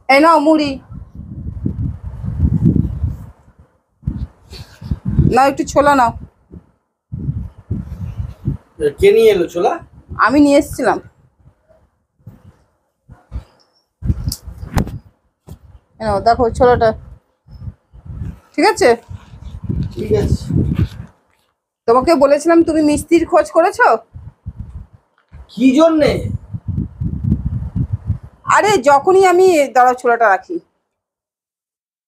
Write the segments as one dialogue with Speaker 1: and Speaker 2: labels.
Speaker 1: এই নাও মুড়ি, নাও একটু ছোলা নাও।
Speaker 2: কে নিয়ে এলো ছোলা?
Speaker 1: আমি নিয়ে এসেছিলাম। নাও দেখো ছোলাটা, ঠিক আছে?
Speaker 2: ঠিক আছে।
Speaker 1: তোমাকে বলেছিলাম তুমি মিস্ত্রির খোঁজ করেছো?
Speaker 2: কি জন্যে?
Speaker 1: আরে যখনই আমি, দাঁড়াও ছোলাটা রাখি।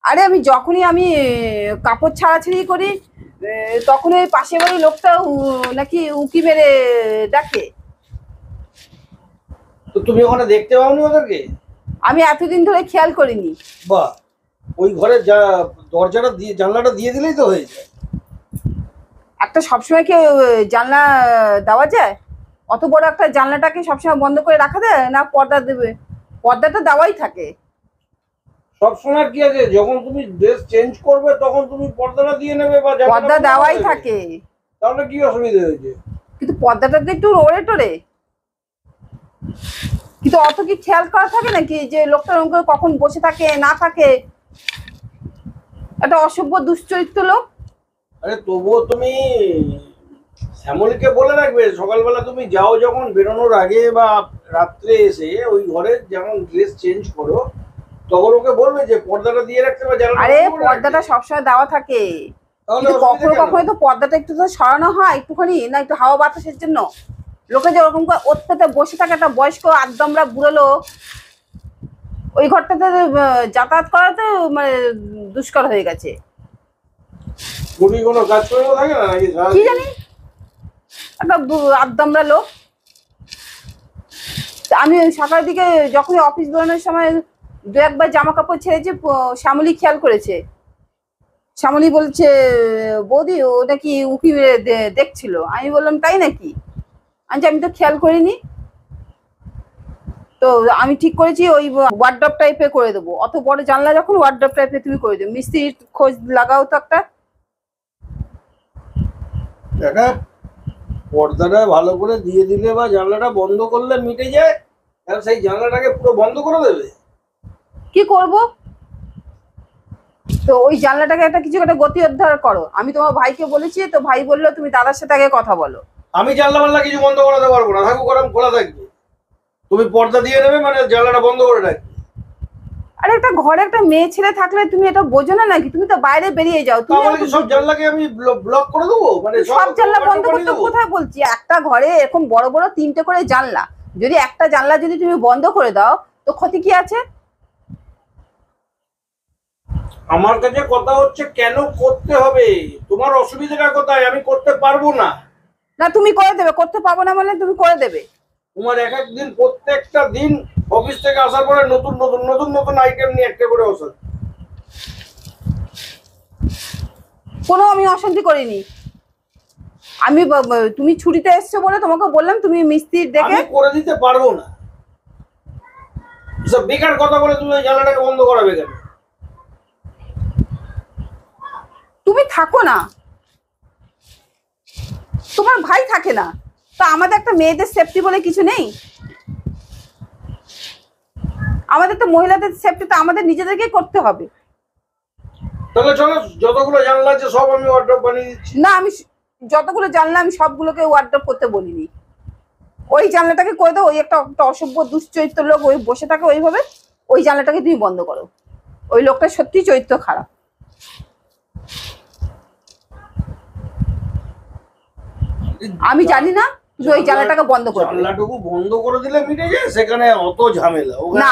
Speaker 1: আরে আমি যখনই কাপড় ছাড়াছাড়ি করি, তখন ওই পাশের বাড়ির লোকটা নাকি উঁকি মেরে ডাকে।
Speaker 2: তো তুমি ওখানে দেখতে পাওনি ওদেরকে?
Speaker 1: আমি এতদিন ধরে খেয়াল করিনি।
Speaker 2: বাহ, ওই ঘরে দরজাটা দিয়ে জানলাটা দিয়ে দিলেই তো হয়ে যায়।
Speaker 1: একটা সবসময় কি জানলা দেওয়া যায়? অত বড় একটা জানলাটাকে সবসময় বন্ধ করে রাখা যায় না? পর্দা দেবে, পর্দাটা দেওয়াই থাকে।
Speaker 2: সবসময় কি আছে, যখন তুমি ড্রেস চেঞ্জ করবে তখন তুমি পর্দাটা দিয়ে নেবে বা জানলাটা
Speaker 1: পর্দা
Speaker 2: বন্ধ করে
Speaker 1: দেওয়াই
Speaker 2: দেবে।
Speaker 1: থাকে,
Speaker 2: তাহলে কি অসুবিধা হয়েছে?
Speaker 1: কিন্তু পর্দাটা তো একটু ওড়ে টোরে। কিন্তু অত কি খেয়াল করা থাকে নাকি যে লোকটা ওরকম কখন বসে থাকে না থাকে? একটা অসভ্য দুশ্চরিত্র লোক।
Speaker 2: আরে তবুও তুমি শ্যামলীকে বলে রাখবে, সকালবেলা তুমি যাও যখন বেরোনোর আগে বা রাত্রে এসে ওই ঘরে যখন ড্রেস চেঞ্জ করো তখন ওকে বলবে যে পর্দাটা দিয়ে রাখতে বা জানলাটা
Speaker 1: আরে
Speaker 2: বন্ধ করে
Speaker 1: পর্দাটা
Speaker 2: রাখতে।
Speaker 1: সবসময় দেওয়া থাকে,
Speaker 2: তাহলে
Speaker 1: কিন্তু
Speaker 2: অসুবিধা
Speaker 1: কখনো
Speaker 2: কেন?
Speaker 1: কখনো তো পর্দাটা একটু তো সরানো হয় একটুখানি, না একটু হাওয়া বাতাসের জন্য। লোকে যে ওরকম করে ওর পেতে বসে থাকে একটা বয়স্ক আদ্দামরা বুড়ো লোক, ওই ঘরটাতে যাতায়াত করাতে মানে দুষ্কর হয়ে গেছে।
Speaker 2: তুমি কোনো কাজ করেও থাকে না নাকি
Speaker 1: কি
Speaker 2: সারাদিন?
Speaker 1: জানি, একটা আদ্দামরা লোক। আমি ওই সকালের দিকে যখনই অফিস বেরোনোর সময় দু একবার জামা কাপড় ছেড়েছে, শ্যামলী খেয়াল করেছে। শ্যামলী বলছে, বৌদি ও নাকি উঁকি মেরে দেখছিল। আমি বললাম তাই নাকি? আমি তো খেয়াল করিনি। তো আমি ঠিক করেছি ওই ওয়ার্ডরোব টাইপের করে দেবো, অত বড় জানলা যখন ওয়ার্ডরোব টাইপের তুমি করে দেবো। মিস্ত্রির খোঁজ লাগাও তো একটা।
Speaker 2: একটা পর্দাটা ভালো করে দিয়ে দিলে বা জানলাটা বন্ধ করলে মিটে যায়, আর সেই জানলাটাকে পুরো বন্ধ করে দেবে?
Speaker 1: কি করব? তো ওই জানলাটাকে একটা কিছু একটা গতি উদ্ধার করো। আমি তোমার ভাইকে বলেছি, তো ভাই বললো তুমি দাদার সাথে আগে কথা বলো।
Speaker 2: আমি জানলা মাল্লা কিছু বন্ধ করাতে পারবো না, থাকুক গরম খোলা থাকবে। তুমি পর্দা দিয়ে নেবে মানে জানলাটা বন্ধ করে রাখবে।
Speaker 1: আরে একটা ঘরে একটা মেয়ে ছেলে থাকলে তুমি এটা বোঝো না নাকি? তুমি তো বাইরে বেরিয়ে যাও, তুমি
Speaker 2: তাহলে কি সব জানলাকে আমি ব্লক করে দেবো, মানে
Speaker 1: সব জানলা বন্ধ
Speaker 2: বানিয়ে
Speaker 1: করতে
Speaker 2: দেবো?
Speaker 1: কোথায় বলছি? একটা ঘরে এরকম বড় বড় তিনটে করে জানলা, যদি একটা জানলা যদি তুমি বন্ধ করে দাও তো ক্ষতি কি আছে?
Speaker 2: আমার কাছে কথা হচ্ছে কেন করতে হবে, তোমার অসুবিধাটা কোথায়? আমি করতে পারবো না।
Speaker 1: না তুমি করে দেবে, করতে পারবো না মানে তুমি করে দেবে।
Speaker 2: তোমার এক এক দিন, প্রত্যেকটা দিন অফিস থেকে আসার পরে নতুন নতুন নতুন নতুন আইটেম নিয়ে একটা করে বসে।
Speaker 1: কোনো আমি অশান্তি করিনি। তুমি ছুটিতে এসছো বলে তোমাকে বললাম তুমি মিস্ত্রি দেখে।
Speaker 2: আমি করে দিতে পারবো না। সব বেকার কথা বলে তুমি ওই জানলাটাকে বন্ধ করাবে কেন?
Speaker 1: তুমি থাকো না, তোমার ভাই থাকে না, তো আমাদের একটা মেয়েদের সেফটি বলে কিছু নেই? আমাদের তো মহিলাদের সেফটি তো আমাদের নিজেদেরকেই করতে হবে।
Speaker 2: তাহলে চলো, যতগুলো জানলা আছে সব আমি ওয়ার্ড্রপ বানিয়ে দিচ্ছি।
Speaker 1: না আমি যতগুলো জানলা আমি সবগুলোকে ওয়ার্ডরোব করতে বলিনি। ওই জানলাটাকে করে দাও, ওই একটা একটা অসভ্য দুশ্চরিত্র লোক ওই বসে থাকে ওইভাবে, ওই জানলাটাকে তুমি বন্ধ করো। ওই লোকটা সত্যি চরিত্র খারাপ। আমি জানি না, তুমি ওই জানলাটাকে বন্ধ করে দেবে।
Speaker 2: জানলাটুকু বন্ধ করে দিলে মিটে যায়, সেখানে অত ঝামেলা?
Speaker 1: না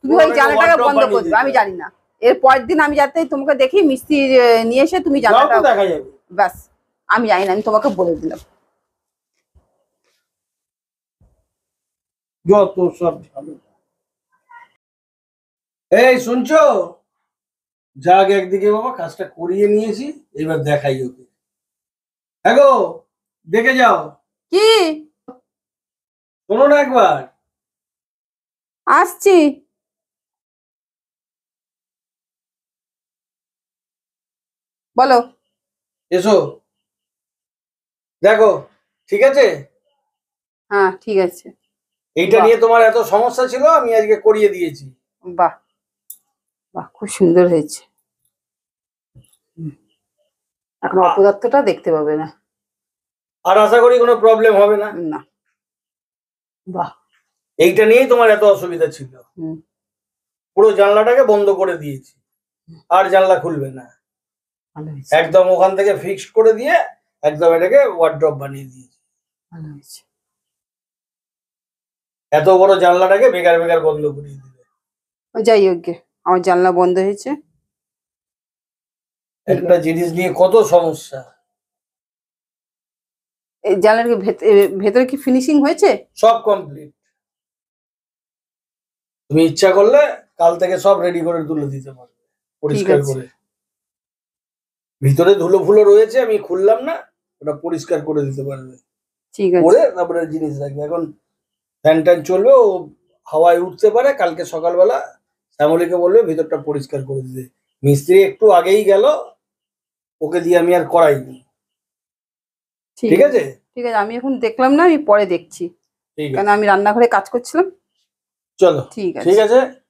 Speaker 1: তুমি ওই জানলাটাকে বন্ধ করে দেবে, আমি জানি না। এর পরের দিন আমি যাতে তোমাকে দেখি মিস্ত্রি নিয়ে এসে তুমি জানলাটা
Speaker 2: দেখা যাবে।
Speaker 1: ব্যাস, আমি জানি না, আমি তোমাকে বলে দিলাম।
Speaker 2: যত সব ঝামেলা। এই শুনছো, যাক একদিকে বাবা কাজটা করিয়ে নিয়েছি, এবার দেখাই ওকে। হ্যাঁ গো, দেখে যাও।
Speaker 1: কি?
Speaker 2: শোনো না একবার।
Speaker 1: আসছি। বলো।
Speaker 2: এসো, দেখো। ঠিক আছে?
Speaker 1: হ্যাঁ ঠিক আছে।
Speaker 2: এইটা
Speaker 1: বাহ
Speaker 2: নিয়ে তোমার এত সমস্যা ছিল, আমি আজকে করিয়ে দিয়েছি।
Speaker 1: বাহ, বাহ, খুব সুন্দর হয়েছে। এখন
Speaker 2: আ-
Speaker 1: অপদার্থটা দেখতে পাবে না।
Speaker 2: আর আশা করি কোনো প্রবলেম হবে না।
Speaker 1: না। বাহ।
Speaker 2: এইটা নিয়েই তোমার এত অসুবিধা ছিল।
Speaker 1: হুম।
Speaker 2: পুরো জানলাটাকে বন্ধ করে দিয়েছি, আর জানলা খুলবে না।
Speaker 1: ভালো হয়েছে।
Speaker 2: একদম ওখান থেকে ফিক্সড করে দিয়ে একদম এটাকে ওয়ার্ড্রপ বানিয়ে দিয়েছি।
Speaker 1: ভালো হয়েছে।
Speaker 2: এত বড় জানলাটাকে বেকার বেকার বন্ধ করিয়ে দিবে।
Speaker 1: যাই হোক গে, আমার জানলা বন্ধ হয়েছে।
Speaker 2: একটা জিনিস নিয়ে কত সমস্যা।
Speaker 1: এই জানলার ভেতরে কি ফিনিশিং হয়েছে?
Speaker 2: সব কমপ্লিট। তুমি ইচ্ছা করলে কাল থেকে সব রেডি করে তুলে দিতে পারবে, পরিষ্কার
Speaker 1: আছে।
Speaker 2: করে। ভিতরে ধুলো ফুলো রয়েছে, আমি খুললাম না, ওটা পরিষ্কার করে দিতে পারবে।
Speaker 1: ঠিক আছে।
Speaker 2: করে তারপরে জিনিস রাখবে। এখন ফ্যান ট্যান চলবে, ও হাওয়ায় উঠতে পারে। কালকে সকালবেলা শ্যামলীকে বলবে ভিতরটা পরিষ্কার করে দিতে। মিস্ত্রি একটু আগেই গেল, ওকে দিয়ে আমি আর করাইনি। ঠিক আছে,
Speaker 1: ঠিক আছে, আমি এখন দেখলাম না, আমি পরে দেখছি,
Speaker 2: ঠিক
Speaker 1: কারণ
Speaker 2: আছে,
Speaker 1: আমি রান্নাঘরে কাজ করছিলাম।
Speaker 2: চলো,
Speaker 1: ঠিক আছে।
Speaker 2: ঠিক আছে।